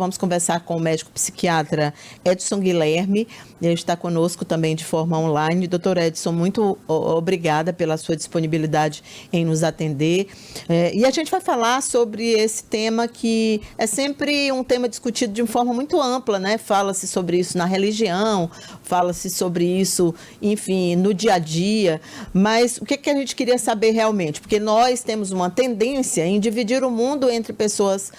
Vamos conversar com o médico psiquiatra Edson Guilherme, ele está conosco também de forma online. Doutor Edson, muito obrigada pela sua disponibilidade em nos atender. E a gente vai falar sobre esse tema que é sempre um tema discutido de forma muito ampla, né? Fala-se sobre isso na religião, fala-se sobre isso, enfim, no dia a dia, mas o que a gente queria saber realmente? Porque nós temos uma tendência em dividir o mundo entre pessoas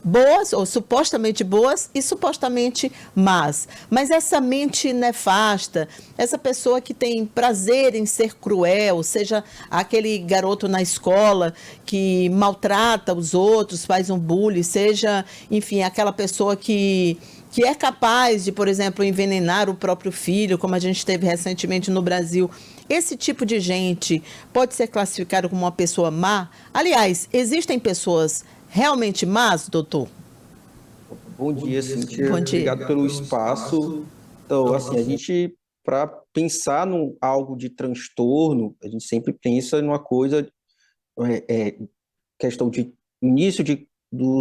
boas, ou supostamente boas, e supostamente más. Mas essa mente nefasta, essa pessoa que tem prazer em ser cruel, seja aquele garoto na escola que maltrata os outros, faz um bullying, seja, enfim, aquela pessoa que é capaz de, por exemplo, envenenar o próprio filho, como a gente teve recentemente no Brasil. Esse tipo de gente pode ser classificado como uma pessoa má? Aliás, existem pessoas realmente más, doutor? Bom dia, Cíntia. Bom dia. Obrigado pelo espaço. Então, assim, a gente, para pensar num algo de transtorno, a gente sempre pensa numa coisa, questão de início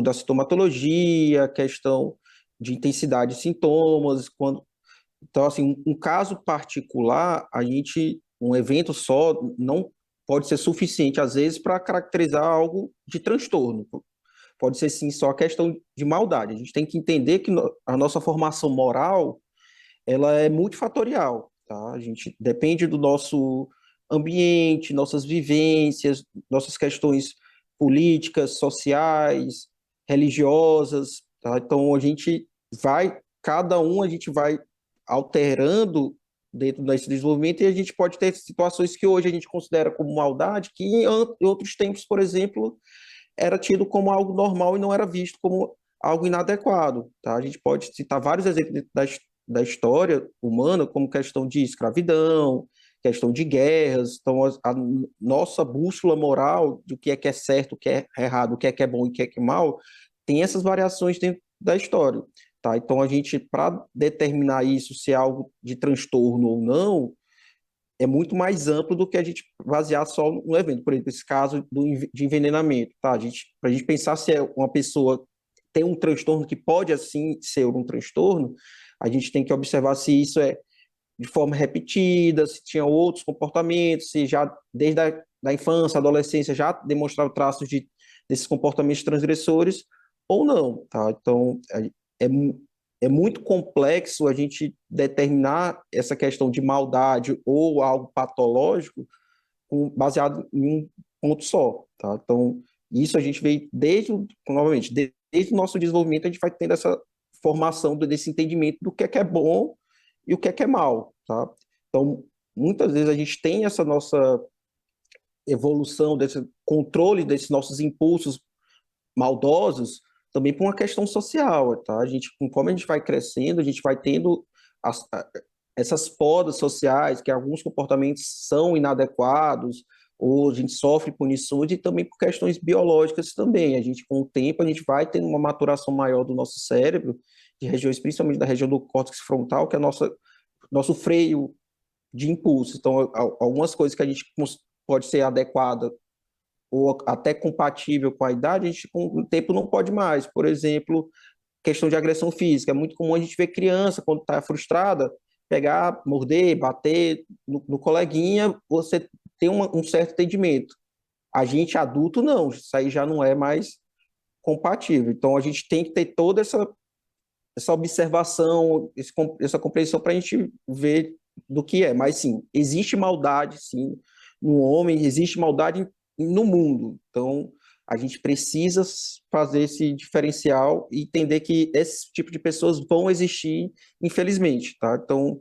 da sintomatologia, questão de intensidade de sintomas. Então, assim, um caso particular, um evento só não pode ser suficiente, às vezes, para caracterizar algo de transtorno. Pode ser, sim, só questão de maldade. A gente tem que entender que a nossa formação moral, ela é multifatorial, tá? A gente depende do nosso ambiente, nossas vivências, nossas questões políticas, sociais, religiosas, tá? Então, a gente vai alterando dentro desse desenvolvimento e a gente pode ter situações que hoje a gente considera como maldade, que em outros tempos, por exemplo, era tido como algo normal e não era visto como algo inadequado. Tá? A gente pode citar vários exemplos da história humana, como questão de escravidão, questão de guerras. Então, a nossa bússola moral do que é certo, o que é errado, o que é bom e o que é mal, tem essas variações dentro da história. Tá? Então, para determinar isso, se é algo de transtorno ou não, é muito mais amplo do que a gente basear só no evento. Por exemplo, esse caso de envenenamento, tá? Para a gente pensar se é uma pessoa tem um transtorno que pode, assim, ser um transtorno, a gente tem que observar se isso é de forma repetida, se tinha outros comportamentos, se já desde a da infância, adolescência, já demonstrava traços desses comportamentos transgressores ou não, tá? Então, é, é muito complexo a gente determinar essa questão de maldade ou algo patológico baseado em um ponto só, tá? Então, isso a gente vê novamente, desde o nosso desenvolvimento, a gente vai tendo essa formação desse entendimento do que é bom e o que é mal, tá? Então, muitas vezes a gente tem essa nossa evolução, desse controle desses nossos impulsos maldosos, também por uma questão social, tá? Conforme a gente vai crescendo, a gente vai tendo essas podas sociais, que alguns comportamentos são inadequados, ou a gente sofre punições, e também por questões biológicas também. Com o tempo, a gente vai tendo uma maturação maior do nosso cérebro, de regiões, principalmente da região do córtex frontal, que é nosso freio de impulso. Então, algumas coisas que a gente pode ser adequada ou até compatível com a idade, a gente com o tempo não pode mais. Por exemplo, questão de agressão física. É muito comum a gente ver criança, quando está frustrada, pegar, morder, bater no coleguinha, você tem um certo entendimento. A gente adulto, não. Isso aí já não é mais compatível. Então, a gente tem que ter toda essa observação, essa compreensão para a gente ver do que é. Mas, sim, existe maldade, sim, no homem, existe maldade no mundo. Então, a gente precisa fazer esse diferencial e entender que esse tipo de pessoas vão existir, infelizmente, tá? Então,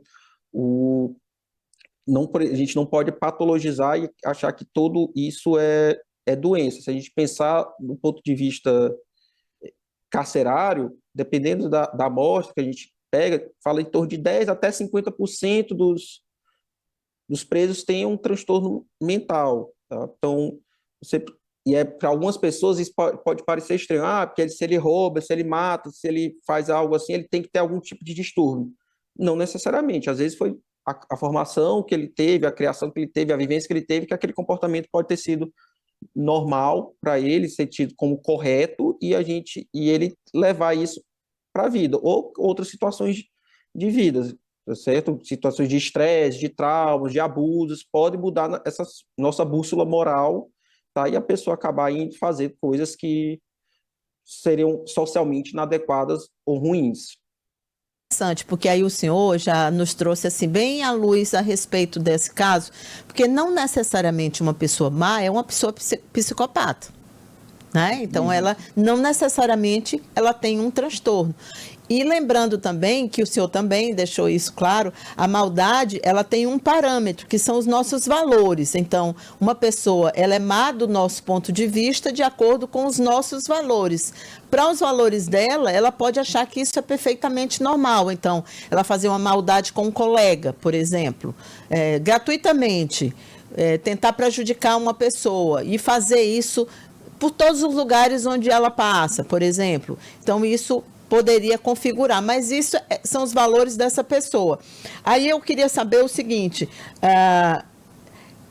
a gente não pode patologizar e achar que tudo isso é doença. Se a gente pensar do ponto de vista carcerário, dependendo da amostra que a gente pega, fala em torno de 10 até 50% dos presos têm um transtorno mental, tá? Então, para algumas pessoas isso pode parecer estranho, porque se ele rouba, se ele mata, se ele faz algo assim, ele tem que ter algum tipo de distúrbio. Não necessariamente, às vezes foi a formação que ele teve, a criação que ele teve, a vivência que ele teve, que aquele comportamento pode ter sido normal para ele, ser tido como correto, e ele levar isso a vida, ou outras situações de vida, tá certo? Situações de estresse, de traumas, de abusos, pode mudar essa nossa bússola moral, tá? E a pessoa acabar indo fazer coisas que seriam socialmente inadequadas ou ruins. Interessante, porque aí o senhor já nos trouxe assim bem à luz a respeito desse caso, porque não necessariamente uma pessoa má é uma pessoa psicopata, né? Então ela não necessariamente ela tem um transtorno. E lembrando também que o senhor também deixou isso claro, a maldade ela tem um parâmetro que são os nossos valores. Então uma pessoa ela é má do nosso ponto de vista de acordo com os nossos valores. Para os valores dela, ela pode achar que isso é perfeitamente normal. Então ela fazer uma maldade com um colega, por exemplo, gratuitamente, tentar prejudicar uma pessoa e fazer isso por todos os lugares onde ela passa, por exemplo. Então isso poderia configurar, mas isso são os valores dessa pessoa. Aí eu queria saber o seguinte,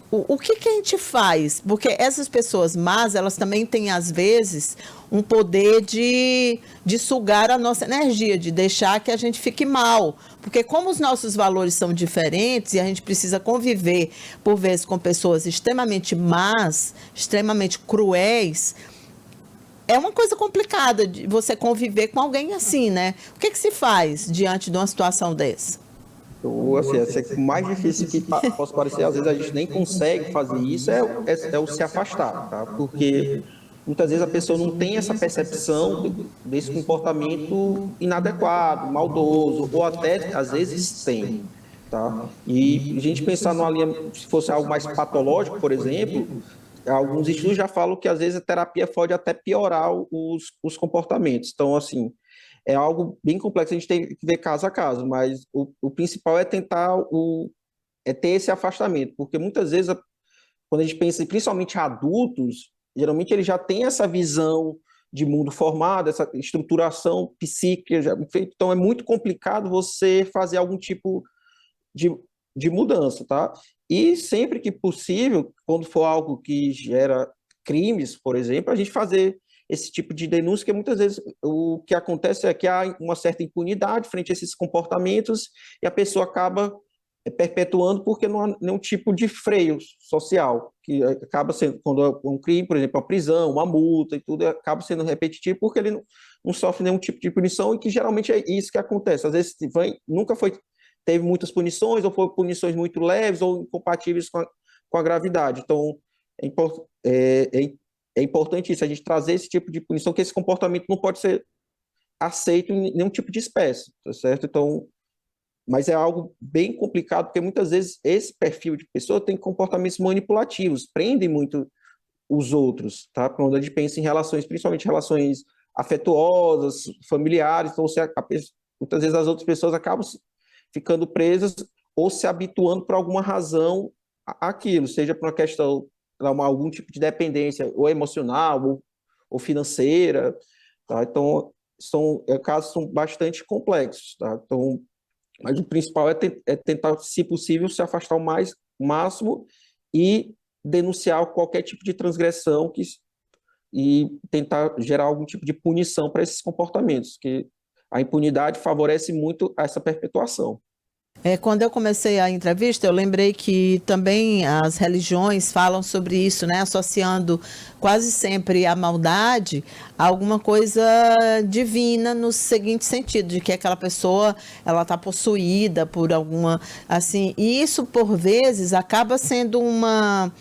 o que a gente faz? Porque essas pessoas más, elas também têm, às vezes, um poder de sugar a nossa energia, de deixar que a gente fique mal. Porque como os nossos valores são diferentes e a gente precisa conviver, por vezes, com pessoas extremamente más, extremamente cruéis, é uma coisa complicada de você conviver com alguém assim, né? O que se faz diante de uma situação dessa? Então, assim, o mais difícil que possa parecer, às vezes a gente nem consegue fazer isso, é o se afastar, tá? Porque muitas vezes a pessoa não tem essa percepção desse comportamento inadequado, maldoso, ou até, às vezes, tem, tá? E a gente pensar numa linha, se fosse algo mais patológico, por exemplo, alguns estudos já falam que, às vezes, a terapia pode até piorar os comportamentos. Então, assim, é algo bem complexo, a gente tem que ver caso a caso, mas o principal é tentar ter esse afastamento, porque muitas vezes, quando a gente pensa, principalmente adultos, geralmente eles já têm essa visão de mundo formado, essa estruturação psíquica já feita, então é muito complicado você fazer algum tipo de mudança, tá? E sempre que possível, quando for algo que gera crimes, por exemplo, a gente fazer esse tipo de denúncia, que muitas vezes o que acontece é que há uma certa impunidade frente a esses comportamentos e a pessoa acaba perpetuando porque não há nenhum tipo de freio social, que acaba sendo, quando é um crime, por exemplo, a prisão, uma multa e tudo, acaba sendo repetitivo porque ele não sofre nenhum tipo de punição e que geralmente é isso que acontece. Às vezes nunca teve muitas punições ou foram punições muito leves ou incompatíveis com a gravidade. Então, é importante isso, a gente trazer esse tipo de punição, que esse comportamento não pode ser aceito em nenhum tipo de espécie, tá certo? Então, mas é algo bem complicado, porque muitas vezes esse perfil de pessoa tem comportamentos manipulativos, prendem muito os outros, tá? Quando a gente pensa em relações, principalmente relações afetuosas, familiares, então muitas vezes as outras pessoas acabam ficando presas ou se habituando por alguma razão àquilo, seja por uma questão algum tipo de dependência, ou emocional, ou financeira, tá? Então, casos são bastante complexos, tá? Então, mas o principal é tentar, se possível, se afastar o máximo e denunciar qualquer tipo de transgressão e tentar gerar algum tipo de punição para esses comportamentos, que a impunidade favorece muito essa perpetuação. Quando eu comecei a entrevista, eu lembrei que também as religiões falam sobre isso, né? Associando quase sempre a maldade a alguma coisa divina, no seguinte sentido, de que aquela pessoa ela está possuída por alguma, assim, e isso por vezes acaba sendo uma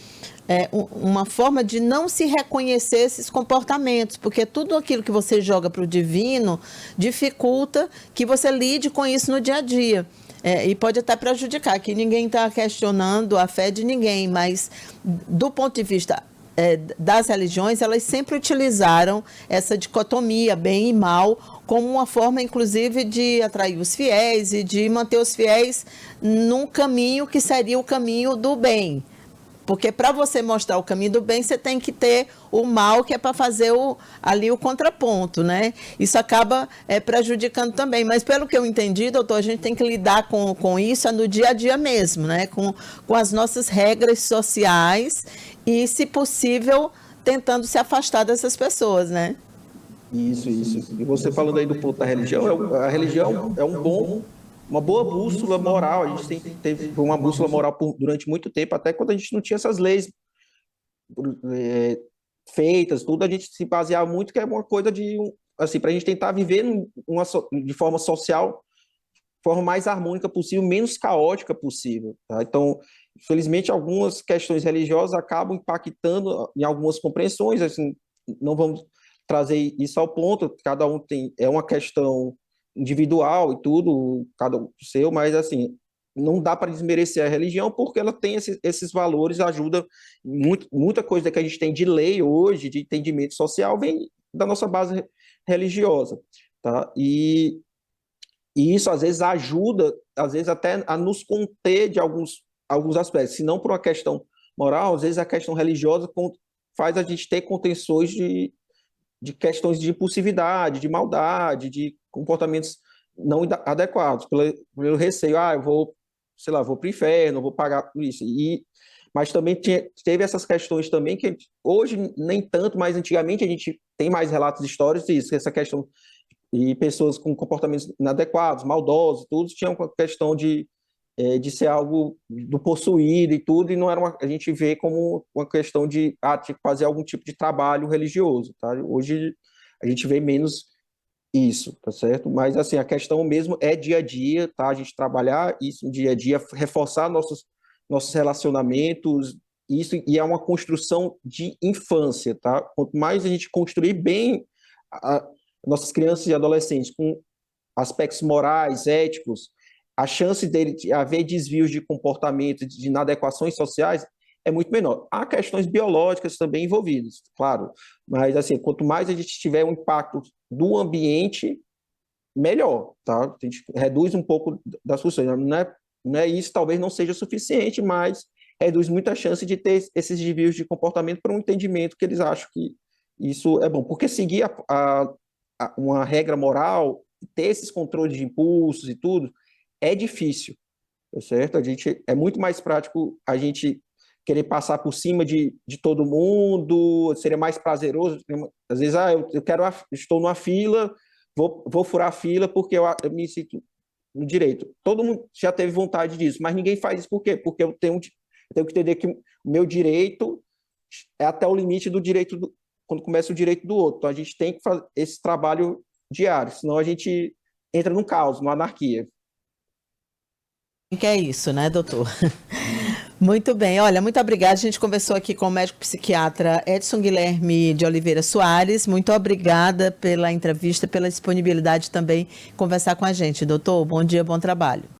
forma de não se reconhecer esses comportamentos, porque tudo aquilo que você joga para o divino dificulta que você lide com isso no dia a dia. E pode até prejudicar, que ninguém está questionando a fé de ninguém, mas do ponto de vista das religiões, elas sempre utilizaram essa dicotomia, bem e mal, como uma forma, inclusive, de atrair os fiéis e de manter os fiéis num caminho que seria o caminho do bem. Porque para você mostrar o caminho do bem, você tem que ter o mal, que é para fazer ali o contraponto, né? Isso acaba prejudicando também. Mas pelo que eu entendi, doutor, a gente tem que lidar com isso no dia a dia mesmo, né? Com as nossas regras sociais e, se possível, tentando se afastar dessas pessoas, né? Isso. E você falando aí do ponto da religião, a religião é uma boa bússola moral. A gente teve uma bússola moral durante muito tempo, até quando a gente não tinha essas leis é, feitas, tudo, a gente se baseava muito que é uma coisa assim, para a gente tentar viver de forma social, forma mais harmônica possível, menos caótica possível. Tá? Então, infelizmente, algumas questões religiosas acabam impactando em algumas compreensões, assim, não vamos trazer isso ao ponto, cada um é uma questão individual e tudo, cada um seu, mas assim, não dá para desmerecer a religião porque ela tem esses valores, ajuda muita coisa que a gente tem de lei hoje, de entendimento social, vem da nossa base religiosa, tá? E isso às vezes ajuda, às vezes até a nos conter de alguns aspectos, se não por uma questão moral, às vezes a questão religiosa faz a gente ter contenções de questões de impulsividade, de maldade, de comportamentos não adequados, pelo receio, eu vou, sei lá, vou para o inferno, vou pagar por isso. Mas também teve essas questões também que hoje nem tanto, mas antigamente a gente tem mais relatos históricos disso, essa questão e pessoas com comportamentos inadequados, maldosos, tudo tinham a questão de ser algo do possuído e tudo, e não era a gente vê como uma questão de tinha que fazer algum tipo de trabalho religioso, tá? Hoje a gente vê menos isso, tá certo? Mas assim, a questão mesmo é dia a dia, tá? A gente trabalhar isso dia a dia, reforçar nossos relacionamentos, isso, e é uma construção de infância, tá? Quanto mais a gente construir bem nossas crianças e adolescentes com aspectos morais, éticos, a chance dele de haver desvios de comportamento, de inadequações sociais, é muito menor. Há questões biológicas também envolvidas, claro, mas assim, quanto mais a gente tiver um impacto do ambiente, melhor, tá? A gente reduz um pouco das funções. Não é isso, talvez não seja suficiente, mas reduz muita chance de ter esses desvios de comportamento para um entendimento que eles acham que isso é bom. Porque seguir uma regra moral, ter esses controles de impulsos e tudo, é difícil, tá certo? É muito mais prático a gente querer passar por cima de todo mundo, seria mais prazeroso. Às vezes, estou numa fila, vou furar a fila porque eu me sinto no direito. Todo mundo já teve vontade disso, mas ninguém faz isso por quê? Porque eu tenho que entender que o meu direito é até o limite do direito quando começa o direito do outro. Então a gente tem que fazer esse trabalho diário, senão a gente entra num caos, numa anarquia. Que é isso, né, doutor? Muito bem, olha, muito obrigada. A gente conversou aqui com o médico psiquiatra Edson Guilherme de Oliveira Soares. Muito obrigada pela entrevista, pela disponibilidade também de conversar com a gente, doutor. Bom dia, bom trabalho.